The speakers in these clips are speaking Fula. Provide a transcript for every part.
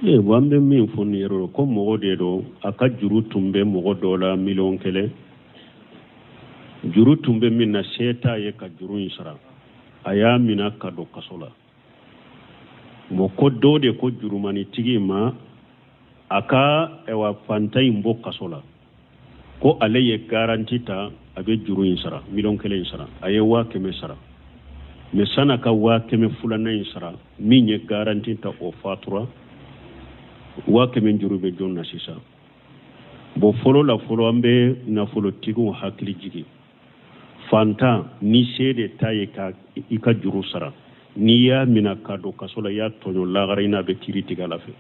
wambe min foniro ko mogo de do aka juru tumbe mogo dola million kele juru tumbe min na seta ye ka juru insara aya mina ka do kasola mo ko do de ko juru mani tigi ma aka ewa fanta imbo kasola ko ale ye garanti ta abe juru insara million kele insara aye wa keme sara me sana ka wa keme fulana insara min ye garanti ta o fatura wa keme jurube jonna sisa bo folo la folo ambe na folo tigu hakili jigi fanta ni sede taye ka ika juru sara ni ya mina kado kasola ya tonyo lagara ina be kiri tiga lafe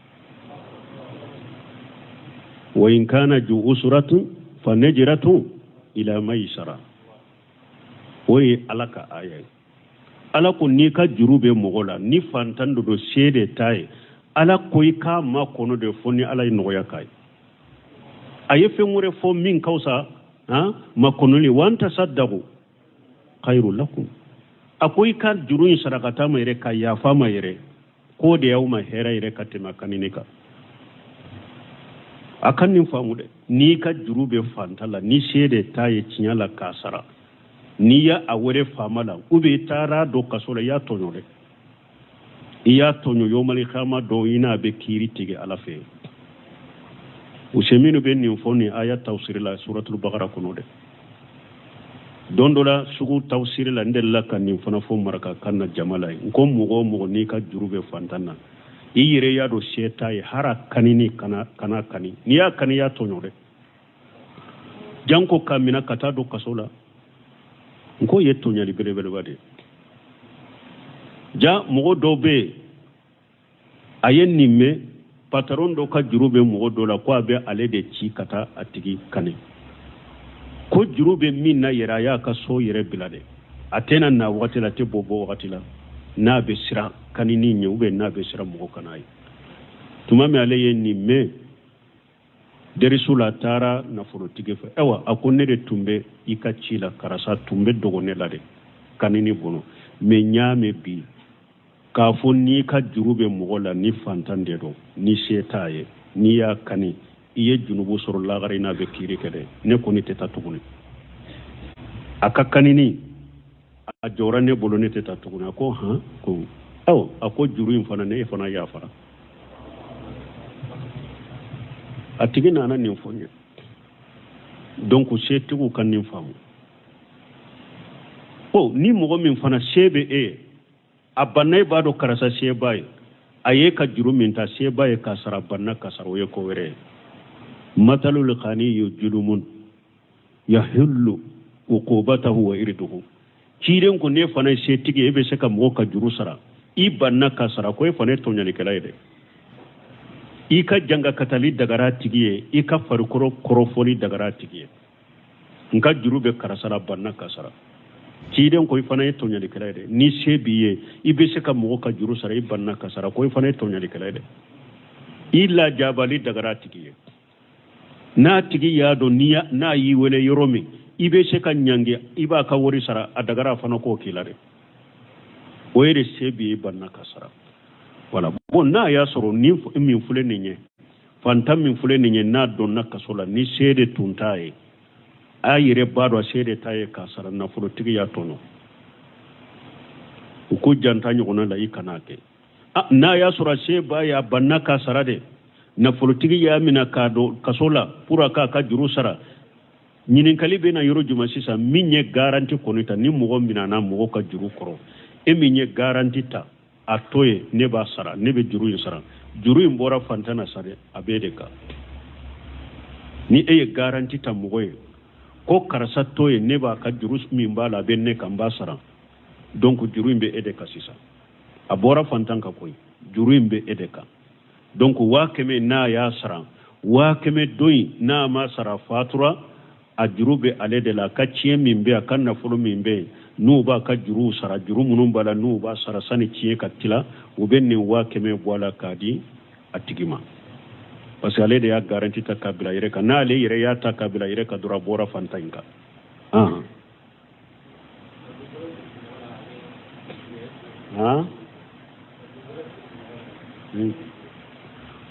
wa in kana ju usratu fa najratu ila maisara oye alaka aya alako ni ka jurube mogola ni fantando do sede taye ala koy ka ma kono de foni ala noya kay aye femure fo min kausa ma kono li wanta saddaku khairul lakum akoy ka jurun sarakata ma yere ka ya fa ma yere ko de yawma hera yere katima kaninika akan nin famude ni ka jurube fantala ni sede taye cinyala kasara ni ya awore famala ube tara do kasola ya tonyore iya tonyo yomali khama do ina be kiri tige alafe useminu ben ni foni aya tafsir la suratul baqara kunode dondola sugu tafsir la ndella kan ni fona fo maraka kanna jamala ko mugo ni ka jurube fantana iyire ya do seta yi hara kanini kana kani ni ya kani ya tonyore janko kamina kata do kasola ko yetto nyali bele wade ja mogo dobe ayen nimme patron do ka jurube mogo dola ko abe ale de ci kata atigi kane ko jurube min na yera ya ka so yere bilade atena na wakati la te bobo wakati la na be sira kanini nyube na be sira mogo kanai tumame ale yen nimme derisula tara na forotige fa ewa akonne de tumbe ikachila karasa tumbe dogone lade kanini bono me nyame bi ka fo ni ka jurube mogola ni fantande do ni setaye ni ya kani iye junubu soro lagare na be kiri kede ne ko ni teta tuguni aka kanini a jora ne bolo ne teta tuguni ko ko aw ako juru infana ne fana ya fara atigi nana nin fonya donc setigu kan nin famu ni mogo min fana sebe abanay bado karasa sebaye aye ka juru min ta sebaye ka sara banna ka saro ye ko were matalul khani yujlumun yahillu uqubatahu wa irduhu kiren ko ne fana setige ebe seka mogo ka juru sara i banna ka sara ko e fana to nyali kalaide i ka janga katali dagara tigiye i ka farukoro korofoli dagara tigiye nka juru be karasara banna ka sara kiden ko ifana e tonya likelede ni sebiye ibe se ka mo ka juru sara ibanna kasara ko ifana e tonya likelede illa jabali dagara tigiye na tigi ya do niya na yi wele yoromi ibe se ka nyange iba ka wori sara adagara fana ko kilare oyere sebiye banna kasara wala bon na ya soro ni min fule ninye fantam min fule ninye na do na kasola ni sede tuntaye ayire bado sede taye kasara na fulo tigi ya tono uko janta nyona la ikanake na ya sura sheba ya banna kasara de na fulo tigi ya mina kado kasola pura ka juru sara nyinin kalibe na yoro juma sisa minye garanti konita ni mugo mina na mugo ka juru koro minye garanti ta atoye ne ba sara ne be juru sara juru mbora fantana sare abede ka ni garanti ta mugo ko karasa toye ne ba ka jurus min bala benne kan basara donc juru imbe edeka sisa abora fantanka koy juru imbe edeka donc wa keme na ya sara wa keme doyi na ma sara fatura a jurube ale de la ka ciye min be kan na fulu min be nu ba ka juru sara juru munun bala nu ba sara sani ciye katila u benne wa keme bola kadi atigima parce que ale de ya garanti ta kabila yere ka na ale yere ya ta kabila yere ka dura bora fantainka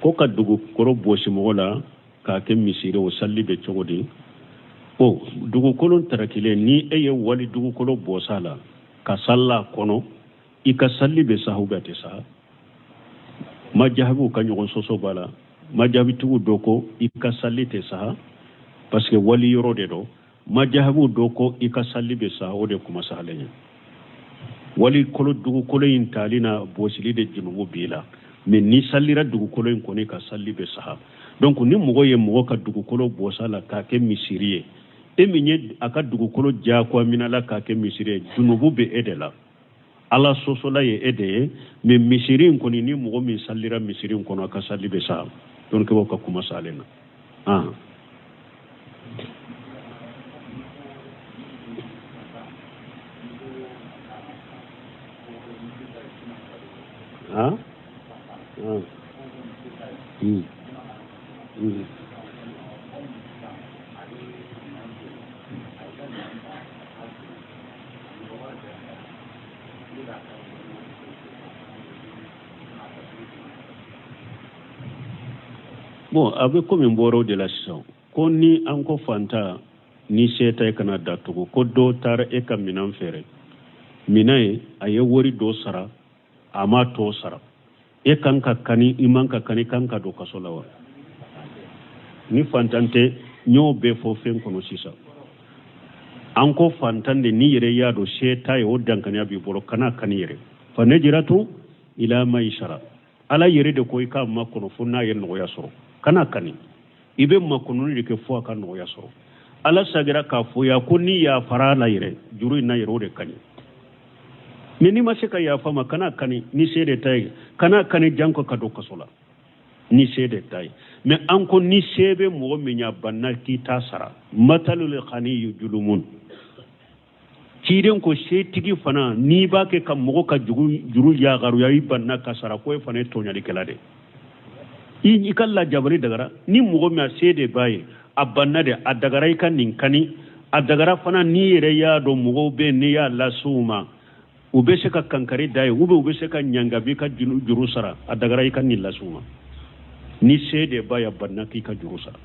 ko ka dugukolo bosi mɔgɔ la k'a kɛ misiri o salli bɛ cogo di o dugukolo tarakile ni e ye wali dugukolo bɔsa la ka salla kɔnɔ i ka salli bɛ sa ubɛ tɛ sa majahabiw ka ɲɔgɔn sɔsɔ b'a la majabitigiw dɔ ko i ka salli tɛ sa parce que wali yɔrɔ de don majahabiw dɔ ko i ka salli bɛ sa o de kuma salen ye wali kolo dugukolo in tali na bosili de junubu b'i la mais ni sallira dugukolo in kɔni ka salli bɛ sa donc ni mɔgɔ ye mɔgɔ ka dugukolo bɔsa la k'a kɛ misiri ye e min ye a ka dugukolo diyagoya minɛ la k'a kɛ misiri ye junubu bɛ e de la ala sɔsɔla ye e de ye mais misiri in kɔni ni mɔgɔ min sallira misiri in kɔnɔ a ka salli bɛ sa donc o ka kuma salen na bon a bɛ komi n bɔra o de la sisan ko ni an ko fanta ni seta e kana datugu ko dɔ taara e ka minan feere minan ye a ye wari dɔ sara a ma tɔ sara e kan ka kani i man ka kani kan ka don kaso la wa ni fantan tɛ n y'o bɛɛ fɔ fɛn kɔnɔ sisan an ko fantan de ni yɛrɛ y'a dɔn seta ye o dankaniya b'i bolo kana kani yɛrɛ fa ne jira to ila ma i sara ala yɛrɛ de ko i k'a ma kɔnɔ fo n'a ye nɔgɔya sɔrɔ kana kani i bɛ makɔnɔni de kɛ fo a ka nɔgɔya sɔrɔ ala sagira k'a fɔ ya ko ni yafara la yɛrɛ juru in na yɛrɛ o de kaɲi mais ni ma se ka yafa ma kana kani ni se de ta ye kana kani janko ka don kaso la ni se de ta ye mais an ko ni se bɛ mɔgɔ min ya banna k'i t'a sara matalul ghani julumun ciden ko setigi fana n'i b'a kɛ ka mɔgɔ ka juru yagaruya i banna ka sara ko e fana ye tɔɲalikɛla de i ka lajabali dagara ni mɔgɔ min a se de b'a ye a banna de a dagara i ka nin kani a dagara fana n'i yɛrɛ y'a dɔn mɔgɔw bɛ n'i y'a lasiw ma u bɛ se ka kankari da ye u bɛ se ka ɲangabi ka juru sara a dagara i ka nin lasiw ma ni se de b'a ye a banna k'i ka juru sara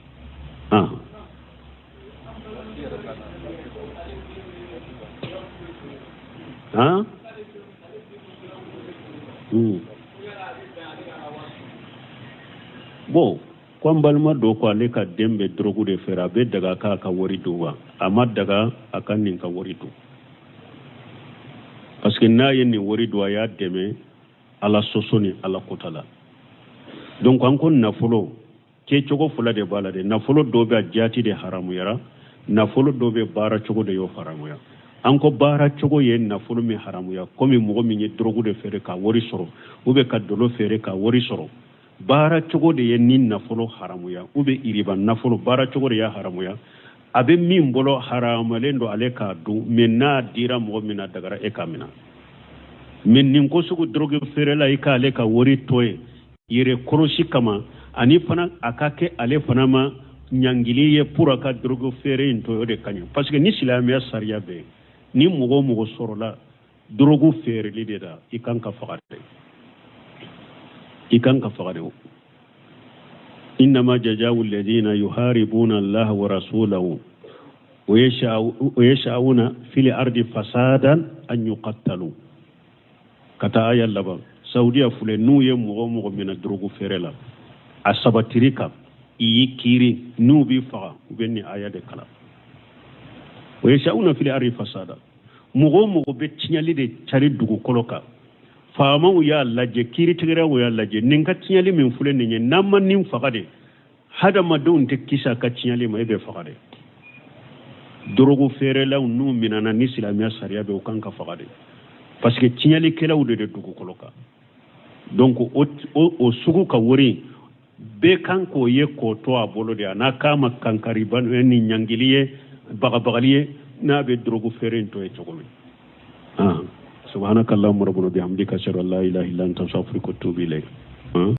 bon ko an balima dɔ ko ale ka den bɛ dɔrɔgu de feere a bɛ daga k'a ka wari don wa a ma daga a ka nin ka wari don parce que n'a ye nin wari don a y'a dɛmɛ ala sɔsɔ ni ala kota la donc an ko nafolo kɛcogo fila de b'a la de nafolo dɔ bɛ a jaati de haramuyara nafolo dɔ bɛ baara cogo de y'o haramuya an ko baara cogo ye nafolo min haramuya komi mɔgɔ min ye dɔrɔgu de feere ka wari sɔrɔ ou bien ka dolo feere ka wari sɔrɔ baara cogo de ye ni nafolo haramuya ou bien iriba nafolo baara cogo de y'a haramuya a bɛ min bolo haramalen don ale k'a dun mais n'a dira mɔgɔ min na dagara e k'a minɛ mais nin ko sugu drogue feerela i k'ale ka wari to ye yɛrɛ kɔrɔsi kama ani fana a ka kɛ ale fana ma ɲangili ye pour a ka drogue feere in to o de ka ɲi parce que ni silamɛya sariya bɛ ni mɔgɔ o mɔgɔ sɔrɔla drogue feereli de la i kan ka faga de i kan ka faga de o إنما جزاء الذين يحاربون الله ورسوله ويشاءون في الأرض فسادا أن يقتلوا كتا آية اللبا سعودية فلنو يمغو من الدروغ فيرلا أسابتريكا إي كيري نو بيفا وبيني آية دي كلا ويشاءون في الأرض فسادا مغو بيتشنالي دي چاري دوغو كولوكا faama ya laje kiri tigara ya laje ninka tinyali min fule ninye nama nin fagade hada madon te kisa ka tinyali ma ebe fagade dorogo fere la nu minana ni islamia sariya be kan ka fagade parce que tinyali kela u de dugu koloka donc o sugu ka wori be kan ko ye ko to abolo de ana kama kankari ban ni nyangiliye bagabagaliye na be dorogo fere to e chokomi سبحانك اللهم ربنا بحمدك اشهد ان لا اله الا انت استغفرك واتوب اليك